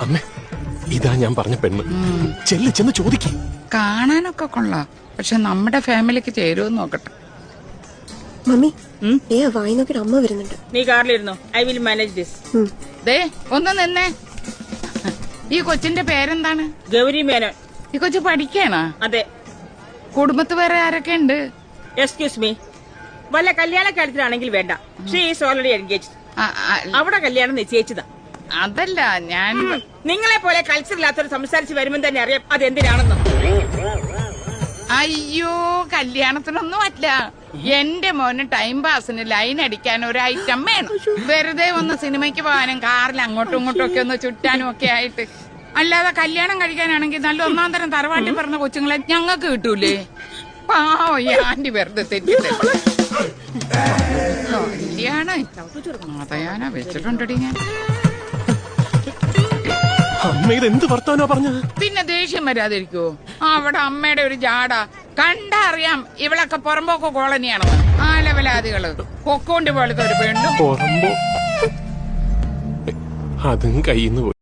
അമ്മേ, ഇതാ ഞാൻ പറഞ്ഞ പെണ്ണ്. ചെന്ന് ചോദിക്കേ. കാണാനൊക്കെ കൊള്ളാം, പക്ഷെ നമ്മുടെ ഫാമിലിക്ക് ചേരുമെന്ന് നോക്കട്ടെ. മമ്മി വായി നോക്കിട്ട് അമ്മ വരുന്നുണ്ട്. നീ കാറിലിരുന്നോ, ഐ വിൽ മാനേജ് ദിസ്. ദേ ഒന്ന് നിന്നേ. ഈ കൊച്ചിന്റെ പേരെന്താണ്? ഗൗരി മേനോൻ. ഈ കൊച്ചു പഠിക്കാണോ? അതെ. കുടുംബത്ത് വേറെ ആരൊക്കെ ഉണ്ട്? എക്സ്ക്യൂസ് മീ, വല്ല കല്യാണ കാര്യത്തിലാണെങ്കിൽ വേണ്ട. She is already engaged. അവിടെ കല്യാണം നിശ്ചയിച്ചതാ. അതല്ല ഞാൻ നിങ്ങളെ പോലെ കൾച്ചർ ഇല്ലാത്തവർ സംസാരിച്ച് വരുമ്പോൾ തന്നെ അറിയാം അതെന്തിനാണെന്ന്. അയ്യോ, കല്യാണത്തിനൊന്നും അല്ല. എന്റെ മോന് ടൈം പാസിന് ലൈൻ അടിക്കാൻ ഒരു ഐറ്റം വേണം. വെറുതെ ഒന്ന് സിനിമയ്ക്ക് പോകാനും കാറിൽ അങ്ങോട്ടും ഇങ്ങോട്ടും ഒക്കെ ഒന്ന് ചുറ്റാനും ഒക്കെ ആയിട്ട്. അല്ലാതെ കല്യാണം കഴിക്കാനാണെങ്കിൽ നല്ല ഒന്നാം തരം തറവാട്ടിൽ പറഞ്ഞ കൊച്ചുങ്ങളെ ഞങ്ങൾക്ക് കിട്ടൂലേ? പാവോ ഈ ആന്റി വെറുതെ തെറ്റിട്ട് കല്യാണം അതയാനാ വെച്ചിട്ടുണ്ടടി ഞാൻ. അമ്മ ഇതെന്ത് വർത്താനോ പറഞ്ഞ? പിന്നെ ദേഷ്യം വരാതിരിക്കുവോ? അവിടെ അമ്മയുടെ ഒരു ജാട കണ്ടറിയാം. ഇവളൊക്കെ പുറമ്പോക്കോ കോളനിയാണെന്ന്. ആ ലെവലാദികള് കൊക്കോണ്ട് പോലത്തെ ഒരു പെണ്ണും അതും കയ്യിന്ന് പോയി.